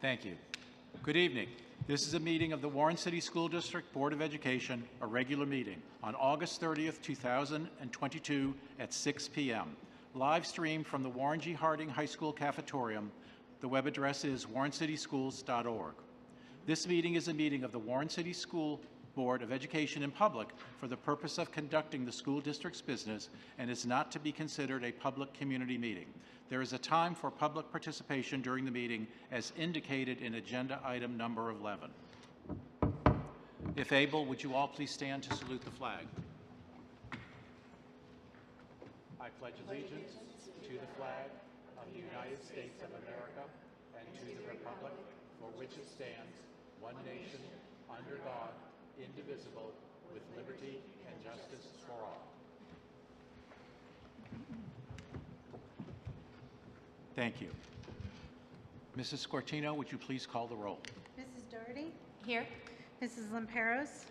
Thank you. Good evening. This is a meeting of the Warren City School District Board of Education, a regular meeting, on August 30th, 2022 at 6 p.m. Live stream from the Warren G. Harding High School Cafetorium. The web address is warrencityschools.org. This meeting is a meeting of the Warren City School Board of Education in public for the purpose of conducting the school district's business and is not to be considered a public community meeting. There is a time for public participation during the meeting as indicated in agenda item number 11. If able, would you all please stand to salute the flag? I pledge allegiance to the flag of the United States of America and to the republic for which it stands, one nation, under God, indivisible, with liberty and justice for all. Thank you. Mrs. Scortino, would you please call the roll? Mrs. Doherty? Here. Mrs. Lamperos?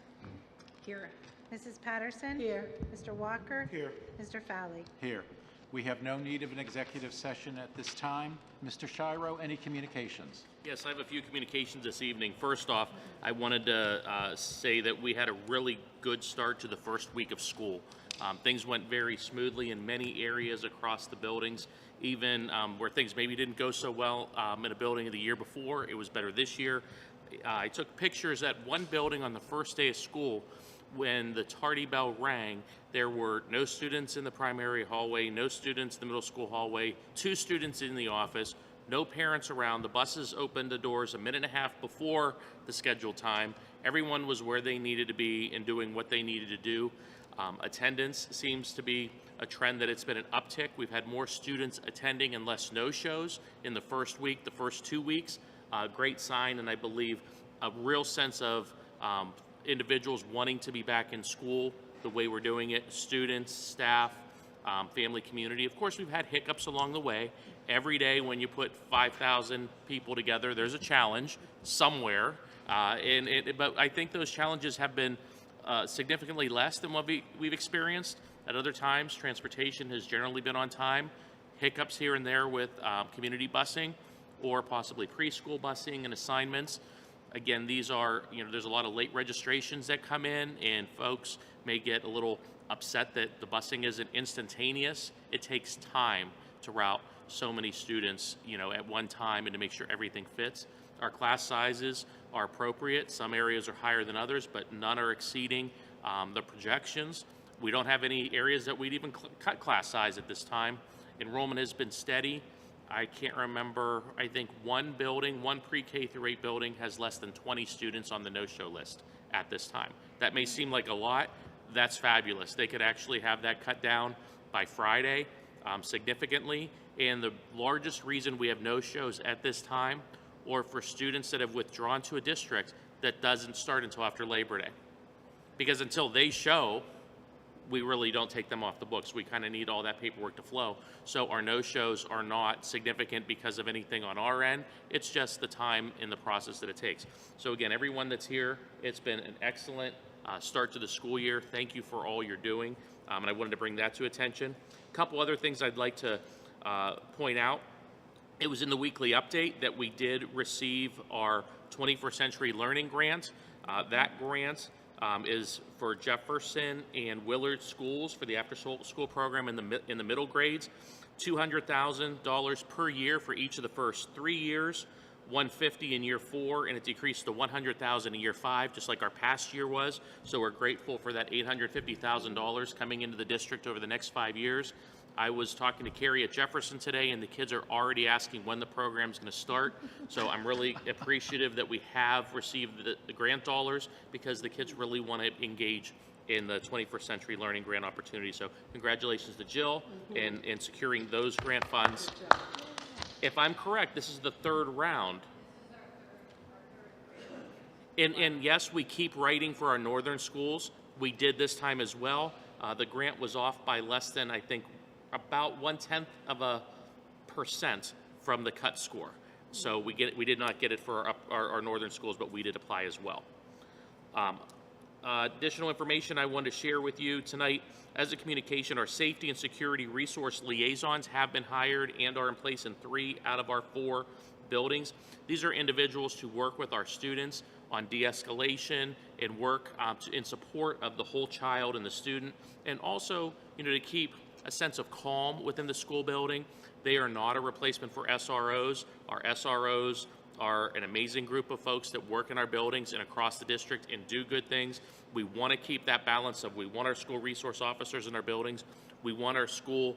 Here. Mrs. Patterson? Here. Mr. Walker? Here. Mr. Fowley? Here. We have no need of an executive session at this time. Mr. Shiro, any communications? Yes, I have a few communications this evening. First off, I wanted to say that we had a really good start to the first week of school. Things went very smoothly in many areas across the buildings, even where things maybe didn't go so well in a building the year before. It was better this year. I took pictures at one building on the first day of school. When the tardy bell rang, there were no students in the primary hallway, no students in the middle school hallway, 2 students in the office, no parents around. The buses opened the doors a minute and a half before the scheduled time. Everyone was where they needed to be and doing what they needed to do. Attendance seems to be a trend that it's been an uptick. We've had more students attending and less no-shows in the first week, the first 2 weeks. Great sign, and I believe a real sense of individuals wanting to be back in school the way we're doing it, students, staff, family, community. Of course, we've had hiccups along the way. Every day when you put 5,000 people together, there's a challenge somewhere. But I think those challenges have been significantly less than what we've experienced. At other times, transportation has generally been on time. Hiccups here and there with community busing or possibly preschool busing and assignments. Again, these are, there's a lot of late registrations that come in, and folks may get a little upset that the busing isn't instantaneous. It takes time to route so many students, at one time and to make sure everything fits. Our class sizes are appropriate. Some areas are higher than others, but none are exceeding the projections. We don't have any areas that we'd even cut class size at this time. Enrollment has been steady. I can't remember, I think one pre-K through 8 building has less than 20 students on the no-show list at this time. That may seem like a lot. That's fabulous. They could actually have that cut down by Friday significantly. And the largest reason we have no-shows at this time, or for students that have withdrawn to a district, that doesn't start until after Labor Day. Because until they show, we really don't take them off the books. We kind of need all that paperwork to flow. So our no-shows are not significant because of anything on our end. It's just the time in the process that it takes. So again, everyone that's here, it's been an excellent start to the school year. Thank you for all you're doing. And I wanted to bring that to attention. A couple other things I'd like to point out. It was in the weekly update that we did receive our 21st Century Learning Grant. That grant is for Jefferson and Willard schools for the after-school program in the middle grades. $200,000 per year for each of the first 3 years, $150,000 in year 4, and it decreased to $100,000 in year 5, just like our past year was. So we're grateful for that $850,000 coming into the district over the next 5 years. I was talking to Carrie at Jefferson today, and the kids are already asking when the program's going to start. So I'm really appreciative that we have received the grant dollars, because the kids really want to engage in the 21st Century Learning Grant opportunity. So congratulations to Jill in securing those grant funds. If I'm correct, this is the 3rd round. And yes, we keep writing for our northern schools. We did this time as well. The grant was off by less than, I think, about 0.1% from the cut score. So we did not get it for our northern schools, but we did apply as well. Additional information I wanted to share with you tonight. As a communication, our safety and security resource liaisons have been hired and are in place in 3 out of our 4 buildings. These are individuals to work with our students on de-escalation and work in support of the whole child and the student, and also, to keep a sense of calm within the school building. They are not a replacement for SROs. Our SROs are an amazing group of folks that work in our buildings and across the district and do good things. We want to keep that balance of, we want our school resource officers in our buildings. We want our school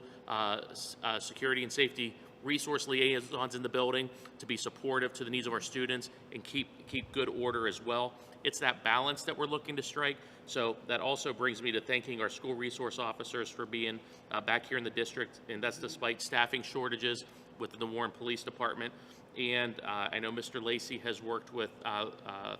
security and safety resource liaisons in the building to be supportive to the needs of our students and keep good order as well. It's that balance that we're looking to strike. So that also brings me to thanking our school resource officers for being back here in the district, and that's despite staffing shortages within the Warren Police Department. And I know Mr. Lacey has worked with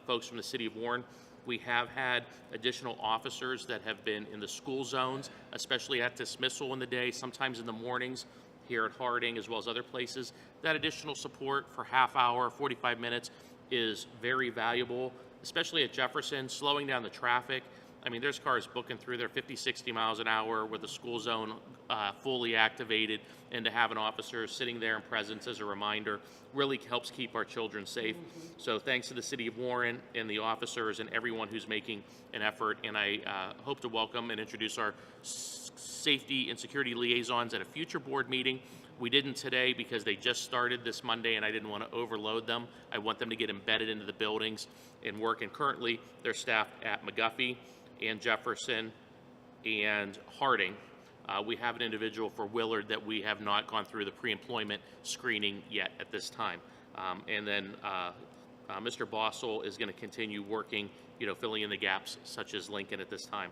folks from the city of Warren. We have had additional officers that have been in the school zones, especially at dismissal in the day, sometimes in the mornings here at Harding, as well as other places. That additional support for half hour, 45 minutes is very valuable, especially at Jefferson, slowing down the traffic. I mean, there's cars booking through there 50, 60 miles an hour with the school zone fully activated, and to have an officer sitting there in presence as a reminder really helps keep our children safe. So thanks to the city of Warren and the officers and everyone who's making an effort, and I hope to welcome and introduce our safety and security liaisons at a future board meeting. We didn't today because they just started this Monday and I didn't want to overload them. I want them to get embedded into the buildings and work, and currently they're staffed at McGuffey and Jefferson and Harding. We have an individual for Willard that we have not gone through the pre-employment screening yet at this time. And then Mr. Bossel is going to continue working, filling in the gaps such as Lincoln at this time.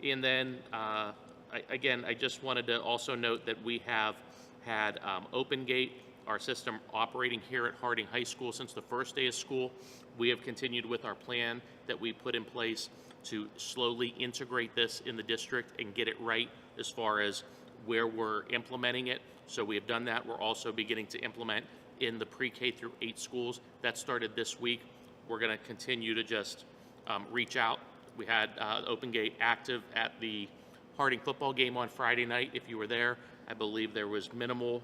And then I just wanted to also note that we have had OpenGate, our system operating here at Harding High School since the first day of school. We have continued with our plan that we put in place to slowly integrate this in the district and get it right as far as where we're implementing it. So we have done that. We're also beginning to implement in the pre-K through 8 schools. That started this week. We're going to continue to just reach out. We had OpenGate active at the Harding football game on Friday night. If you were there, I believe there was minimal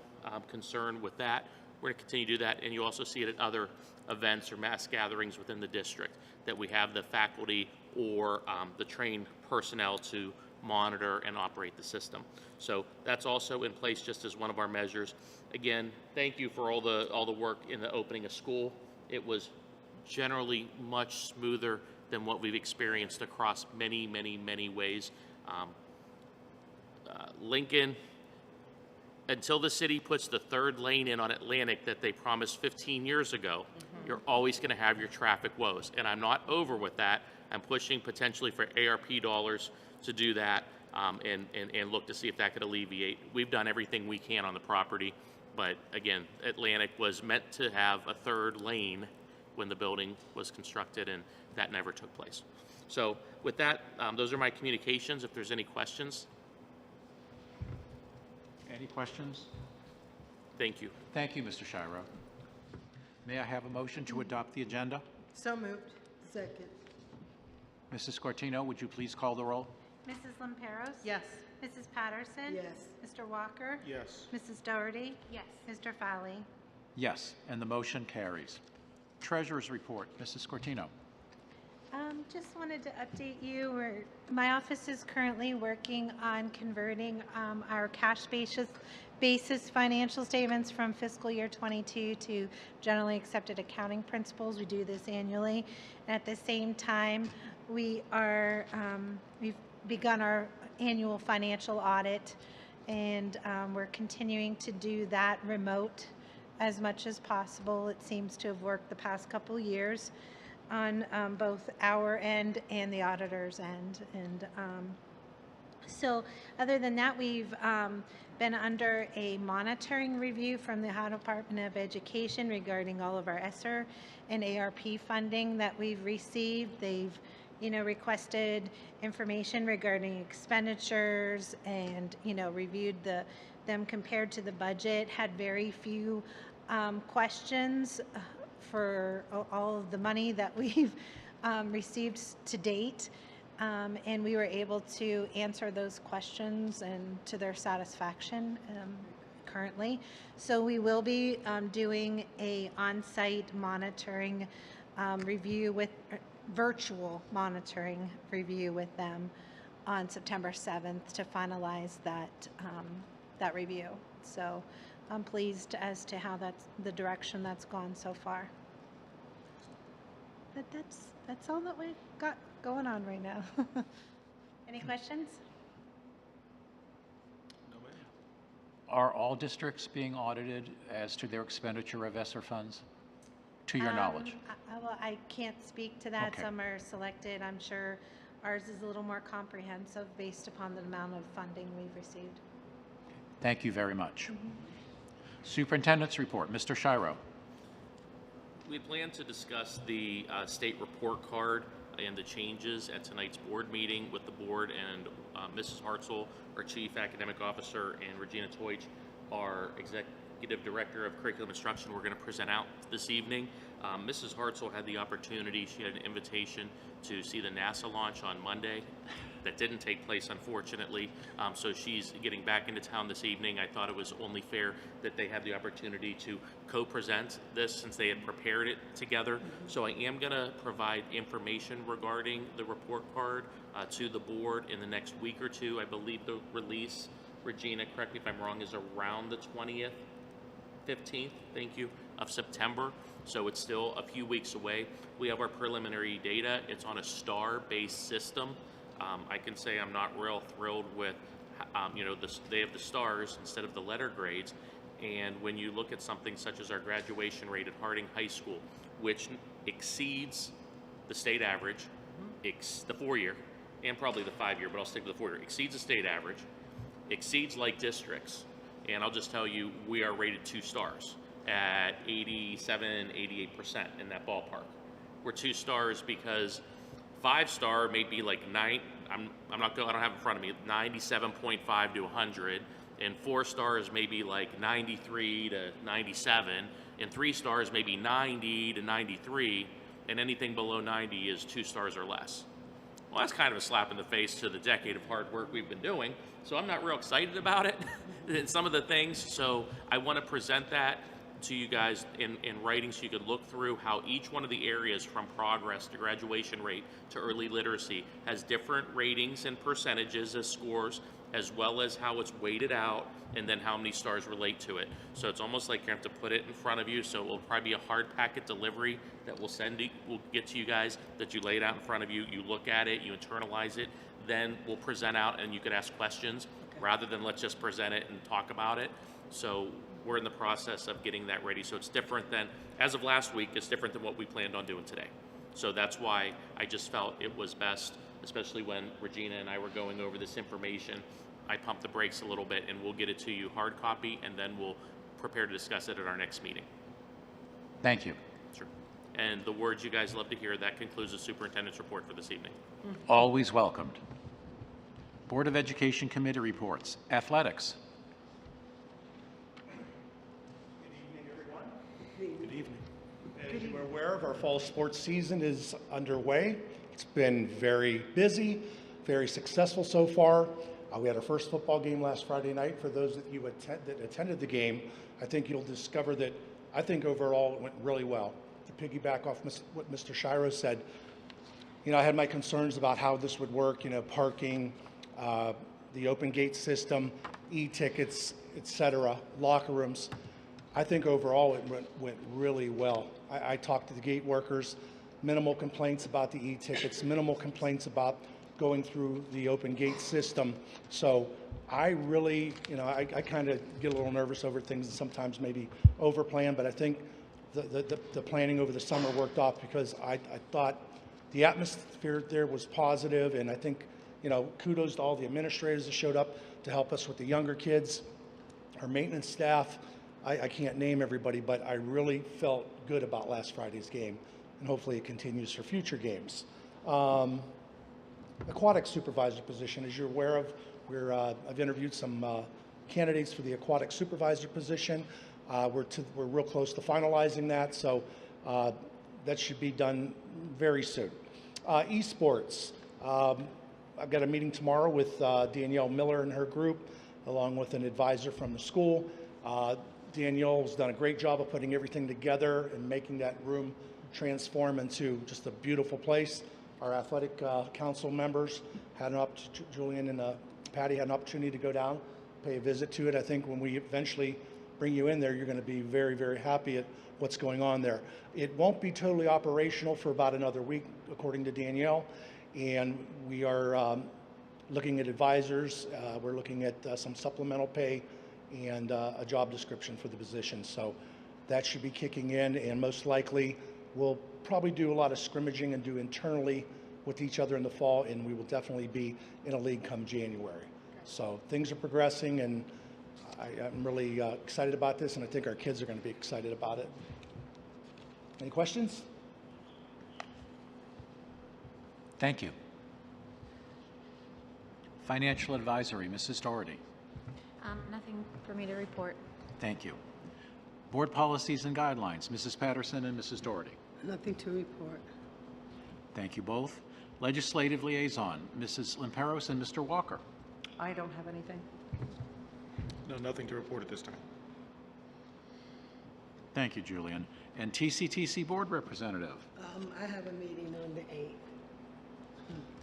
concern with that. We're going to continue to do that, and you also see it at other events or mass gatherings within the district that we have the faculty or the trained personnel to monitor and operate the system. So that's also in place just as one of our measures. Again, thank you for all the work in the opening of school. It was generally much smoother than what we've experienced across many, many, many ways. Lincoln, until the city puts the 3rd lane in on Atlantic that they promised 15 years ago, you're always going to have your traffic woes. And I'm not over with that. I'm pushing potentially for ARP dollars to do that and look to see if that could alleviate. We've done everything we can on the property, but again, Atlantic was meant to have a 3rd lane when the building was constructed, and that never took place. So with that, those are my communications. If there's any questions. Any questions? Thank you. Thank you, Mr. Shiro. May I have a motion to adopt the agenda? So moved. Second. Mrs. Scortino, would you please call the roll? Mrs. Lamperos? Yes. Mrs. Patterson? Yes. Mr. Walker? Yes. Mrs. Doherty? Yes. Mr. Fowley? Yes, and the motion carries. Treasurer's report, Mrs. Scortino. Just wanted to update you. My office is currently working on converting our cash basis financial statements from fiscal year 22 to generally accepted accounting principles. We do this annually. And at the same time, we've begun our annual financial audit, and we're continuing to do that remote as much as possible. It seems to have worked the past couple years on both our end and the auditor's end. And so other than that, we've been under a monitoring review from the Ohio Department of Education regarding all of our ESSER and ARP funding that we've received. They've requested information regarding expenditures and, reviewed them compared to the budget, had very few questions for all of the money that we've received to date. And we were able to answer those questions and to their satisfaction. currently. So we will be doing a on-site monitoring review with virtual monitoring review with them on September 7th to finalize that review. So I'm pleased as to how that's the direction that's gone so far. But that's all that we've got going on right now. Any questions? Are all districts being audited as to their expenditure of ESSER funds, to your knowledge? Well, I can't speak to that. Okay. Some are selected. I'm sure ours is a little more comprehensive based upon the amount of funding we've received. Thank you very much. Superintendent's report, Mr. Shiro. We plan to discuss the state report card and the changes at tonight's board meeting with the board and Mrs. Hartzell, our Chief Academic Officer, and Regina Teutsch, our Executive Director of Curriculum Instruction. We're going to present out this evening. Mrs. Hartzell had the opportunity, she had an invitation to see the NASA launch on Monday. That didn't take place, unfortunately, so she's getting back into town this evening. I thought it was only fair that they have the opportunity to co-present this since they had prepared it together. So I am going to provide information regarding the report card to the board in the next week or two. I believe the release, Regina, correct me if I'm wrong, is around the 20th, 15th, thank you, of September. So it's still a few weeks away. We have our preliminary data. It's on a star-based system. I can say I'm not real thrilled with, they have the stars instead of the letter grades. And when you look at something such as our graduation rate at Harding High School, which exceeds the state average, the 4-year, and probably the 5-year, but I'll stick with the 4-year, exceeds the state average, exceeds like districts. And I'll just tell you, we are rated 2 stars at 87, 88% in that ballpark. We're 2 stars because 5-star may be like I don't have it in front of me, 97.5 to 100, and 4 stars may be like 93 to 97, and 3 stars may be 90 to 93, and anything below 90 is 2 stars or less. Well, that's kind of a slap in the face to the decade of hard work we've been doing, so I'm not real excited about it in some of the things, so I want to present that to you guys in writing so you could look through how each one of the areas from progress to graduation rate to early literacy has different ratings and percentages as scores, as well as how it's weighted out and then how many stars relate to it. So it's almost like you have to put it in front of you, so it will probably be a hard packet delivery that we'll get to you guys, that you lay it out in front of you, you look at it, you internalize it, then we'll present out and you could ask questions rather than let's just present it and talk about it. So we're in the process of getting that ready. So it's different than, as of last week, it's different than what we planned on doing today. So that's why I just felt it was best, especially when Regina and I were going over this information, I pumped the brakes a little bit and we'll get it to you hard copy and then we'll prepare to discuss it at our next meeting. Thank you. Sure. And the words you guys love to hear, that concludes the superintendent's report for this evening. Always welcomed. Board of Education Committee reports. Athletics. Good evening. As you are aware of, our fall sports season is underway. It's been very busy, very successful so far. We had our first football game last Friday night. For those that that attended the game, I think you'll discover that I think overall it went really well. To piggyback off what Mr. Shiro said, I had my concerns about how this would work, parking, the open gate system, e-tickets, etc., locker rooms. I think overall it went really well. I talked to the gate workers, minimal complaints about the e-tickets, minimal complaints about going through the open gate system. So I really, I kind of get a little nervous over things and sometimes maybe overplan, but I think the planning over the summer worked off because I thought the atmosphere there was positive, and I think, kudos to all the administrators that showed up to help us with the younger kids, our maintenance staff. I can't name everybody, but I really felt good about last Friday's game, and hopefully it continues for future games. Aquatic supervisor position, as you're aware of, I've interviewed some candidates for the aquatic supervisor position. We're real close to finalizing that, so that should be done very soon. Esports, I've got a meeting tomorrow with Danielle Miller and her group, along with an advisor from the school. Danielle's done a great job of putting everything together and making that room transform into just a beautiful place. Our athletic council members had Julian and Patty had an opportunity to go down, pay a visit to it. I think when we eventually bring you in there, you're going to be very, very happy at what's going on there. It won't be totally operational for about another week, according to Danielle, and we are looking at advisors. We're looking at some supplemental pay and a job description for the position. So that should be kicking in, and most likely we'll probably do a lot of scrimmaging and do internally with each other in the fall, and we will definitely be in a league come January. So things are progressing, and I'm really excited about this, and I think our kids are going to be excited about it. Any questions? Thank you. Financial Advisory, Mrs. Doherty. Nothing for me to report. Thank you. Board Policies and Guidelines, Mrs. Patterson and Mrs. Doherty. Nothing to report. Thank you both. Legislative Liaison, Mrs. Limperos and Mr. Walker. I don't have anything. No, nothing to report at this time. Thank you, Julian. And TCTC Board Representative. I have a meeting on the 8th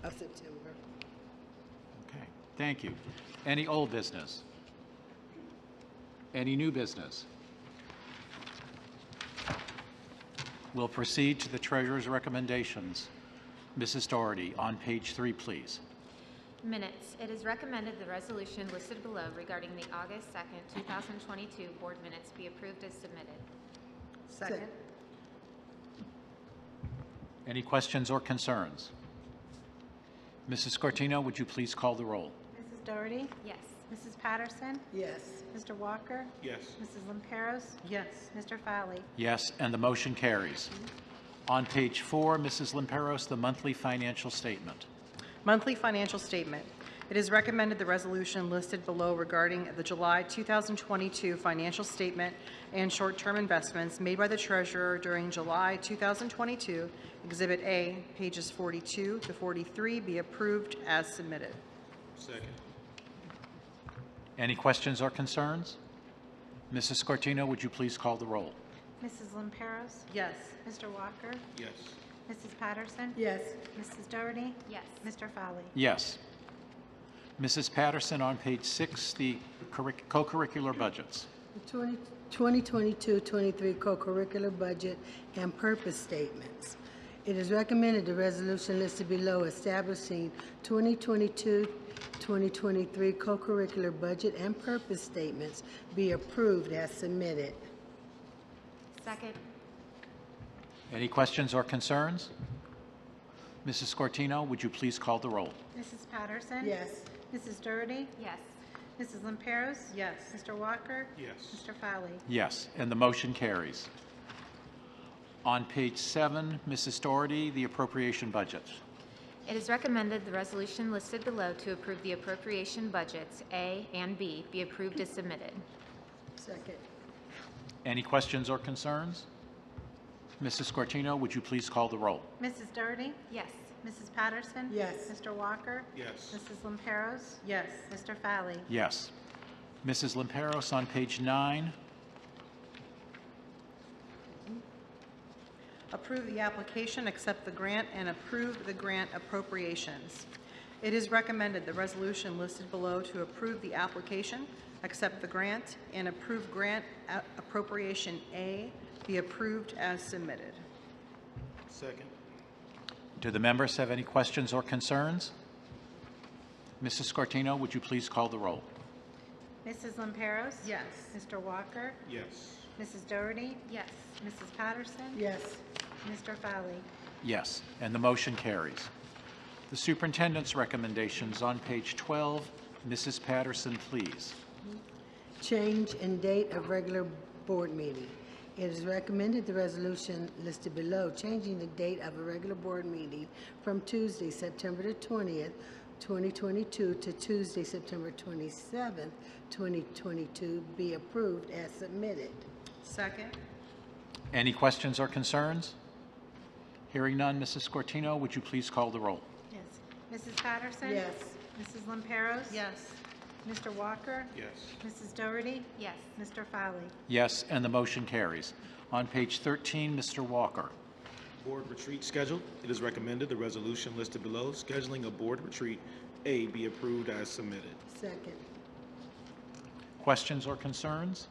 of September. Okay, thank you. Any old business? Any new business? We'll proceed to the Treasurer's recommendations. Mrs. Doherty, on page 3, please. Minutes. It is recommended the resolution listed below regarding the August 2nd, 2022 board minutes be approved as submitted. Second. Any questions or concerns? Mrs. Scortino, would you please call the roll? Mrs. Doherty? Yes. Mrs. Patterson? Yes. Mr. Walker? Yes. Mrs. Limperos? Yes. Mr. Fowley? Yes, and the motion carries. On page 4, Mrs. Limperos, the monthly financial statement. Monthly financial statement. It is recommended the resolution listed below regarding the July 2022 financial statement and short-term investments made by the treasurer during July 2022, Exhibit A, pages 42 to 43, be approved as submitted. Second. Any questions or concerns? Mrs. Scortino, would you please call the roll? Mrs. Limperos? Yes. Mr. Walker? Yes. Mrs. Patterson? Yes. Mrs. Doherty? Yes. Mr. Fowley? Yes. Mrs. Patterson, on page 6, the co-curricular budgets. The 2022-23 co-curricular budget and purpose statements. It is recommended the resolution listed below establishing 2022-2023 co-curricular budget and purpose statements be approved as submitted. Second. Any questions or concerns? Mrs. Scortino, would you please call the roll? Mrs. Patterson? Yes. Mrs. Doherty? Yes. Mrs. Limperos? Yes. Mr. Walker? Yes. Mr. Fowley? Yes, and the motion carries. On page 7, Mrs. Doherty, the appropriation budgets. It is recommended the resolution listed below to approve the appropriation budgets A and B be approved as submitted. Second. Any questions or concerns? Mrs. Scortino, would you please call the roll? Mrs. Doherty? Yes. Mrs. Patterson? Yes. Mr. Walker? Yes. Mrs. Limperos? Yes. Mr. Fowley? Yes. Mrs. Limperos, on page 9. Approve the application, accept the grant, and approve the grant appropriations. It is recommended the resolution listed below to approve the application, accept the grant, and approve grant appropriation A be approved as submitted. Second. Do the members have any questions or concerns? Mrs. Scortino, would you please call the roll? Mrs. Limperos? Yes. Mr. Walker? Yes. Mrs. Doherty? Yes. Mrs. Patterson? Yes. Mr. Fowley? Yes, and the motion carries. The superintendent's recommendations on page 12. Mrs. Patterson, please. Change in date of regular board meeting. It is recommended the resolution listed below, changing the date of a regular board meeting from Tuesday, September the 20th, 2022 to Tuesday, September 27th, 2022 be approved as submitted. Second. Any questions or concerns? Hearing none, Mrs. Scortino, would you please call the roll? Yes. Mrs. Patterson? Yes. Mrs. Limperos? Yes. Mr. Walker? Yes. Mrs. Doherty? Yes. Mr. Fowley? Yes, and the motion carries. On page 13, Mr. Walker. Board retreat schedule. It is recommended the resolution listed below, scheduling a board retreat A, be approved as submitted. Second. Questions or concerns?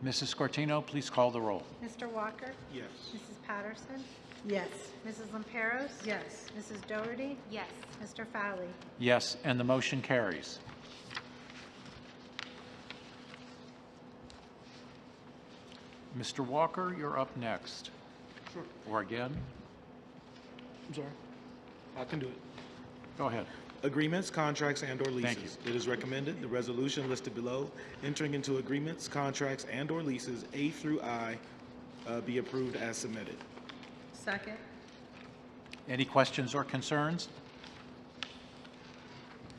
Mrs. Scortino, please call the roll. Mr. Walker? Yes. Mrs. Patterson? Yes. Mrs. Lamperos? Yes. Mrs. Doherty? Yes. Mr. Fowley? Yes, and the motion carries. Mr. Walker, you're up next. Sure. Or again? I'm sorry. I can do it. Go ahead. Agreements, contracts, and/or leases. Thank you. It is recommended the resolution listed below, entering into agreements, contracts, and/or leases A through I, be approved as submitted. Second. Any questions or concerns?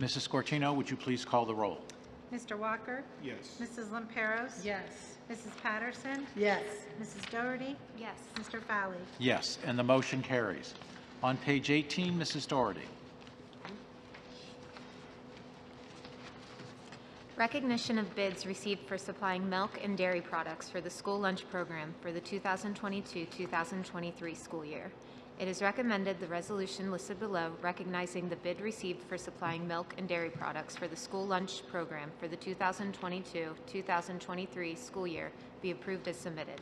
Mrs. Scortino, would you please call the roll? Mr. Walker? Yes. Mrs. Lamperos? Yes. Mrs. Patterson? Yes. Mrs. Doherty? Yes. Mr. Fowley? Yes, and the motion carries. On page 18, Mrs. Doherty. Recognition of bids received for supplying milk and dairy products for the school lunch program for the 2022-2023 school year. It is recommended the resolution listed below recognizing the bid received for supplying milk and dairy products for the school lunch program for the 2022-2023 school year be approved as submitted.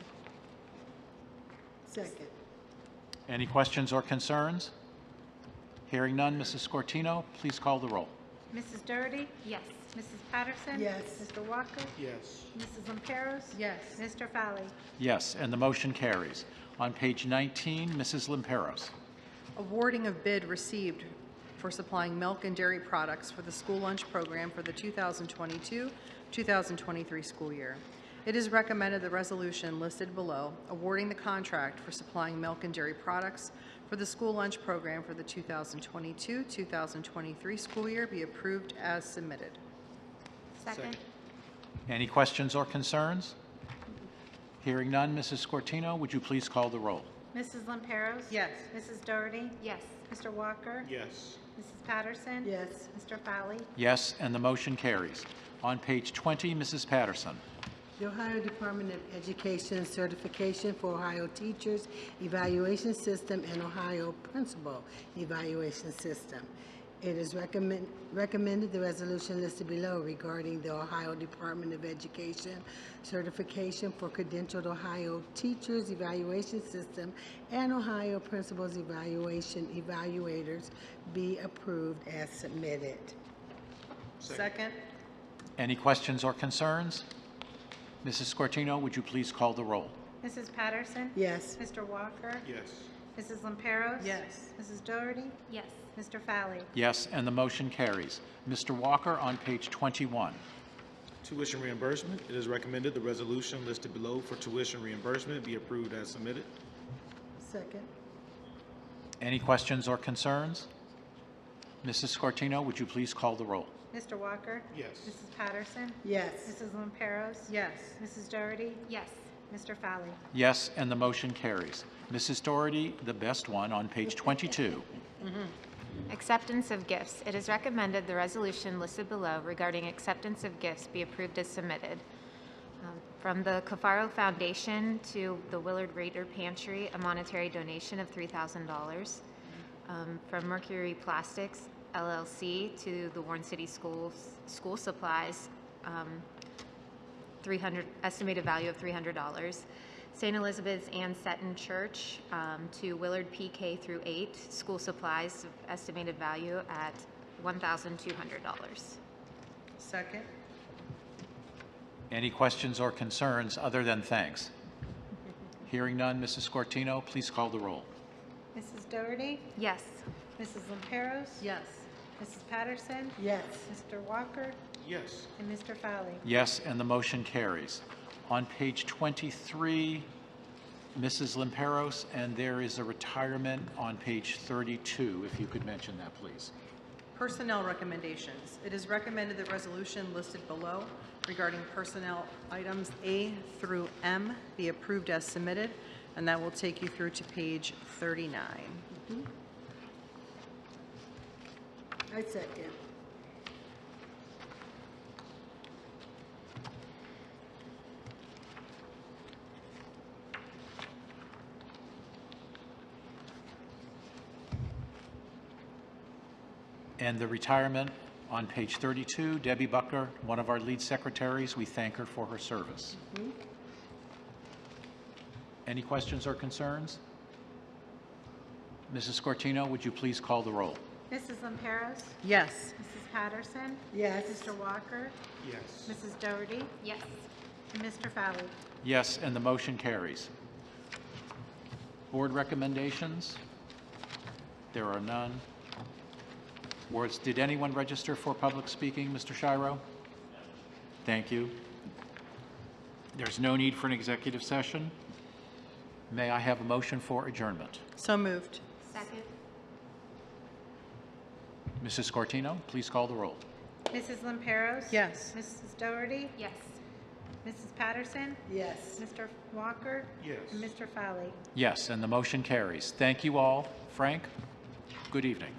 Second. Any questions or concerns? Hearing none, Mrs. Scortino, please call the roll. Mrs. Doherty? Yes. Mrs. Patterson? Yes. Mr. Walker? Yes. Mrs. Lamperos? Yes. Mr. Fowley? Yes, and the motion carries. On page 19, Mrs. Limperos. Awarding of bid received for supplying milk and dairy products for the school lunch program for the 2022-2023 school year. It is recommended the resolution listed below, awarding the contract for supplying milk and dairy products for the school lunch program for the 2022-2023 school year be approved as submitted. Second. Any questions or concerns? Hearing none, Mrs. Scortino, would you please call the roll? Mrs. Lamperos? Yes. Mrs. Doherty? Yes. Mr. Walker? Yes. Mrs. Patterson? Yes. Mr. Fowley? Yes, and the motion carries. On page 20, Mrs. Patterson. The Ohio Department of Education certification for Ohio Teachers Evaluation System and Ohio Principal Evaluation System. It is recommended the resolution listed below regarding the Ohio Department of Education certification for credentialed Ohio Teachers Evaluation System and Ohio Principals Evaluation Evaluators be approved as submitted. Second. Any questions or concerns? Mrs. Scortino, would you please call the roll? Mrs. Patterson? Yes. Mr. Walker? Yes. Mrs. Lamperos? Yes. Mrs. Doherty? Yes. Mr. Fowley? Yes, and the motion carries. Mr. Walker, on page 21. Tuition reimbursement. It is recommended the resolution listed below for tuition reimbursement be approved as submitted. Second. Any questions or concerns? Mrs. Scortino, would you please call the roll? Mr. Walker? Yes. Mrs. Patterson? Yes. Mrs. Lamperos? Yes. Mrs. Doherty? Yes. Mr. Fowley? Yes, and the motion carries. Mrs. Doherty, the best one, on page 22. Acceptance of gifts. It is recommended the resolution listed below regarding acceptance of gifts be approved as submitted. From the Cafaro Foundation to the Willard Rader Pantry, a monetary donation of $3,000. From Mercury Plastics LLC to the Warren City School Supplies, estimated value of $300. St. Elizabeth's Ann Seton Church to Willard PK through 8 school supplies, estimated value at $1,200. Second. Any questions or concerns other than thanks? Hearing none, Mrs. Scortino, please call the roll. Mrs. Doherty? Yes. Mrs. Lamperos? Yes. Mrs. Patterson? Yes. Mr. Walker? Yes. And Mr. Fowley? Yes, and the motion carries. On page 23, Mrs. Limperos, and there is a retirement on page 32, if you could mention that, please. Personnel recommendations. It is recommended the resolution listed below regarding personnel items A through M be approved as submitted, and that will take you through to page 39. I second. And the retirement on page 32, Debbie Buckler, one of our lead secretaries. We thank her for her service. Any questions or concerns? Mrs. Scortino, would you please call the roll? Mrs. Lamperos? Yes. Mrs. Patterson? Yes. Mr. Walker? Yes. Mrs. Doherty? Yes. And Mr. Fowler? Yes, and the motion carries. Board recommendations? There are none. Did anyone register for public speaking, Mr. Shiro? Thank you. There's no need for an executive session. May I have a motion for adjournment? So moved. Second. Mrs. Scortino, please call the roll. Mrs. Lamperos? Yes. Mrs. Doherty? Yes. Mrs. Patterson? Yes. Mr. Walker? Yes. And Mr. Fowler? Yes, and the motion carries. Thank you all. Frank, good evening.